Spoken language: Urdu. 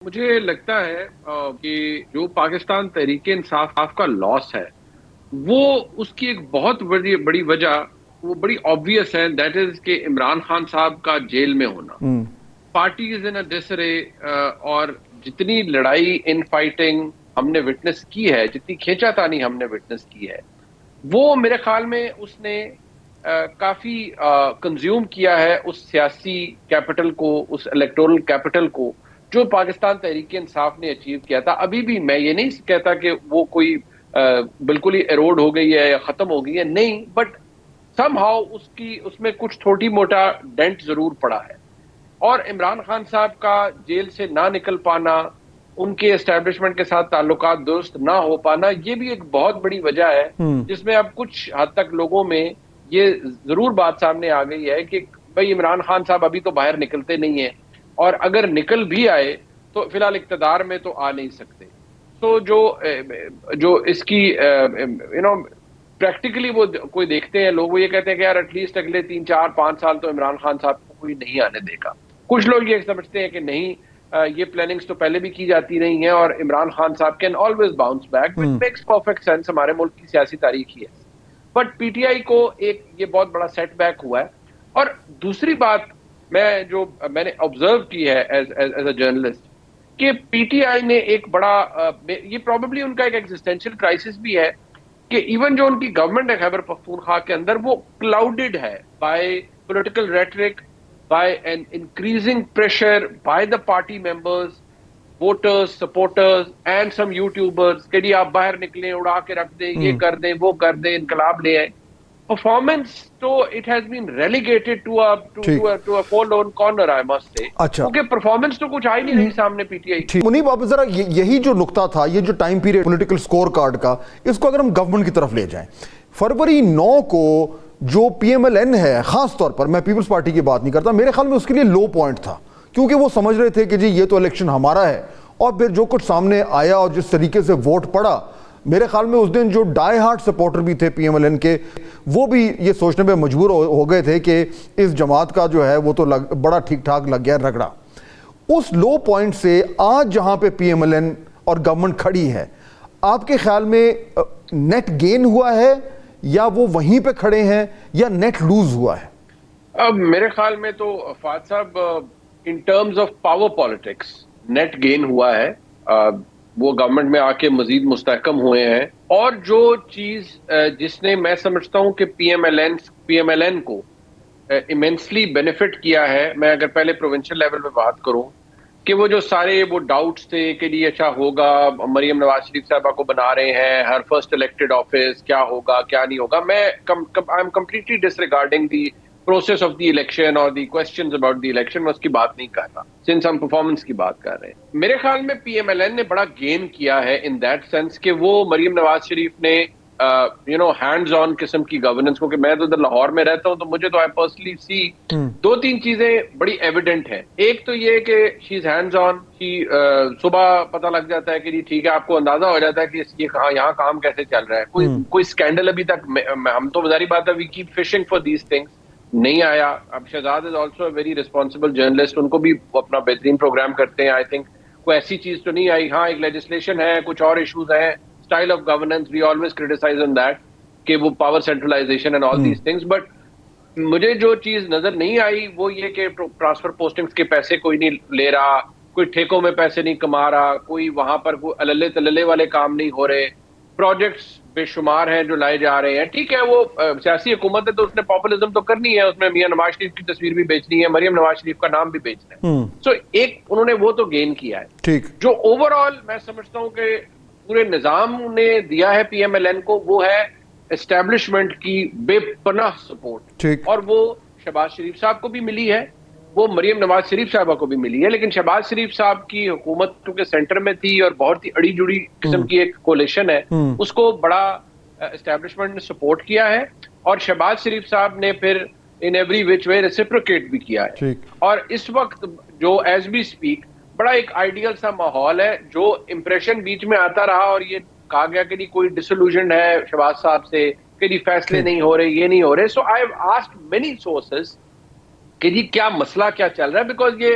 مجھے لگتا ہے کہ جو پاکستان تحریک انصاف کا لاس ہے وہ اس کی ایک بہت بڑی وجہ وہ بڑی آبویس ہے. دیٹ از کہ عمران خان صاحب کا جیل میں ہونا. پارٹی از ان اے ڈسرے اور جتنی لڑائی ان فائٹنگ ہم نے وٹنس کی ہے, جتنی کھینچا تانی ہم نے وٹنس کی ہے, وہ میرے خیال میں اس نے کافی کنزیوم کیا ہے اس سیاسی کیپٹل کو, اس الیکٹورل کیپٹل کو جو پاکستان تحریک انصاف نے اچیو کیا تھا. ابھی بھی میں یہ نہیں کہتا کہ وہ کوئی بالکل ہی ایروڈ ہو گئی ہے یا ختم ہو گئی ہے, نہیں, بٹ سم ہاؤ اس میں کچھ چھوٹی موٹا ڈینٹ ضرور پڑا ہے. اور عمران خان صاحب کا جیل سے نہ نکل پانا, ان کے اسٹیبلشمنٹ کے ساتھ تعلقات درست نہ ہو پانا, یہ بھی ایک بہت بڑی وجہ ہے جس میں اب کچھ حد تک لوگوں میں یہ ضرور بات سامنے آ گئی ہے کہ بھائی عمران خان صاحب ابھی تو باہر نکلتے نہیں ہیں, اور اگر نکل بھی آئے تو فی الحال اقتدار میں تو آ نہیں سکتے. تو جو اس کی پریکٹیکلی وہ کوئی دیکھتے ہیں لوگ, وہ یہ کہتے ہیں کہ یار ایٹ لیسٹ اگلے 3 4 5 سال تو عمران خان صاحب کو کوئی نہیں آنے دے گا. کچھ لوگ یہ سمجھتے ہیں کہ نہیں, یہ پلاننگز تو پہلے بھی کی جاتی رہی ہیں اور عمران خان صاحب can always bounce back, which makes perfect sense ہمارے ملک کی سیاسی تاریخ ہی ہے. بٹ پی ٹی آئی کو ایک یہ بہت بڑا سیٹ بیک ہوا ہے. اور دوسری بات میں نے آبزرو کی ہے ایز اے جرنلسٹ کہ پی ٹی آئی نے ایک بڑا یہ پروبیبلی ان کا ایک ایگزسٹینشیل کرائسس بھی ہے کہ ایون جو ان کی گورنمنٹ ہے خیبر پختونخوا کے اندر, وہ کلاؤڈڈ ہے by political rhetoric, by an increasing pressure by the party members, voters, supporters and some YouTubers کہ جی آپ باہر نکلیں, اڑا کے رکھ دیں, یہ کر دیں, وہ کر دیں, انقلاب لے آئیں. Performance تو it has been relegated to a forlorn corner, I must say. کیونکہ پرفارمنس تو کچھ آئی نہیں رہی سامنے پی ٹی آئی. منیب آپ ذرا یہی جو نقطہ تھا, یہ جو time period political score card کا, اس کو اگر ہم گورنمنٹ کی طرف لے جائیں, فروری 9 کو جو پی ایم ایل این ہے, خاص طور پر میں پیپلز پارٹی کی بات نہیں کرتا, میرے خیال میں اس کے لیے لو پوائنٹ تھا, کیونکہ وہ سمجھ رہے تھے کہ جی یہ تو الیکشن ہمارا ہے. اور پھر جو کچھ سامنے آیا اور جس طریقے سے ووٹ پڑا, میرے خیال میں اس دن جو ڈائی ہارٹ سپورٹر بھی تھے پی ایم ایل این کے, وہ بھی یہ سوچنے پہ مجبور ہو گئے تھے کہ اس جماعت کا جو ہے وہ تو بڑا ٹھیک ٹھاک لگ گیا رگڑا. اس لو پوائنٹ سے آج جہاں پہ پی ایم ایل این اور گورنمنٹ کھڑی ہے, آپ کے خیال میں نیٹ گین ہوا ہے یا وہ وہیں پہ کھڑے ہیں یا نیٹ لوز ہوا ہے؟ اب میرے خیال میں تو فہد صاحب in terms of power politics net gain ہوا ہے. وہ گورنمنٹ میں آ کے مزید مستحکم ہوئے ہیں, اور جو چیز جس نے میں سمجھتا ہوں کہ پی ایم ایل این کو ایمنسلی بینیفٹ کیا ہے, میں اگر پہلے پروونشل لیول پہ بات کروں کہ وہ جو سارے وہ ڈاؤٹس تھے کہ جی اچھا ہوگا, مریم نواز شریف صاحبہ کو بنا رہے ہیں ہر فرسٹ الیکٹڈ آفس, کیا ہوگا کیا نہیں ہوگا. میں I am completely disregarding the process of the election اور the questions about the election, میں اس کی بات نہیں کر رہا, سنس ہم پرفارمنس کی بات کر رہے ہیں. میرے خیال میں پی ایم ایل این نے بڑا گین کیا ہے ان دیٹ سینس کہ وہ مریم نواز شریف نے ہینڈز آن قسم کی گورننس, کیونکہ میں تو ادھر لاہور میں رہتا ہوں تو مجھے تو آئی پرسنلی سی 2-3 چیزیں بڑی ایویڈنٹ ہیں. ایک تو یہ کہ شی از ہینڈز آن, صبح پتہ لگ جاتا ہے کہ جی ٹھیک ہے, آپ کو اندازہ ہو جاتا ہے کہ یہ کہاں یہاں کام کیسے چل رہا ہے. کوئی اسکینڈل ابھی تک, ہم تو ظاہری بات ہے we keep fishing for these things, نہیں آیا. اب Shahzad is also a very responsible journalist, ان کو بھی اپنا بہترین پروگرام کرتے ہیں. آئی تھنک کوئی ایسی چیز تو نہیں آئی. ہاں ایک لیجسلیشن ہے, کچھ اور ایشوز ہیں, style of governance we always criticise on that کہ وہ power centralisation and all these things. But مجھے جو چیز نظر نہیں آئی وہ یہ کہ ٹرانسفر پوسٹنگز کے پیسے کوئی نہیں لے رہا, کوئی ٹھیکوں میں پیسے نہیں کما رہا, کوئی وہاں پر کوئی اللے تللے والے کام نہیں ہو رہے. پروجیکٹس بے شمار ہیں جو لائے جا رہے ہیں. ٹھیک ہے, وہ سیاسی حکومت ہے تو اس نے پاپولزم تو کرنی ہے, اس میں میاں نواز شریف کی تصویر بھی بیچنی ہے, مریم نواز شریف کا نام بھی بیچنا ہے. سو ایک انہوں نے وہ تو گین کیا ہے. ٹھیک, جو اوور آل میں سمجھتا ہوں کہ پورے نظام نے دیا ہے پی ایم ایل این کو, وہ ہے اسٹیبلشمنٹ کی بے پناہ سپورٹ, اور وہ شہباز شریف صاحب کو بھی ملی ہے, وہ مریم نواز شریف صاحبہ کو بھی ملی ہے. لیکن شہباز شریف صاحب کی حکومت کیونکہ سینٹر میں تھی اور بہت ہی اڑی جڑی قسم کی ایک کولیشن ہے, اس کو بڑا اسٹیبلشمنٹ نے سپورٹ کیا ہے, اور شہباز شریف صاحب نے پھر in every which way reciprocate بھی کیا ہے. اور اس وقت جو ایز وی اسپیک بڑا ایک آئیڈیل سا ماحول ہے. جو امپریشن بیچ میں آتا رہا اور یہ کہا گیا کہ کوئی ڈسلوژن ہے شہباز صاحب سے کہ فیصلے نہیں ہو رہے, یہ نہیں ہو رہے. So I have asked many sources کہ جی کیا مسئلہ کیا چل رہا ہے, بیکاز یہ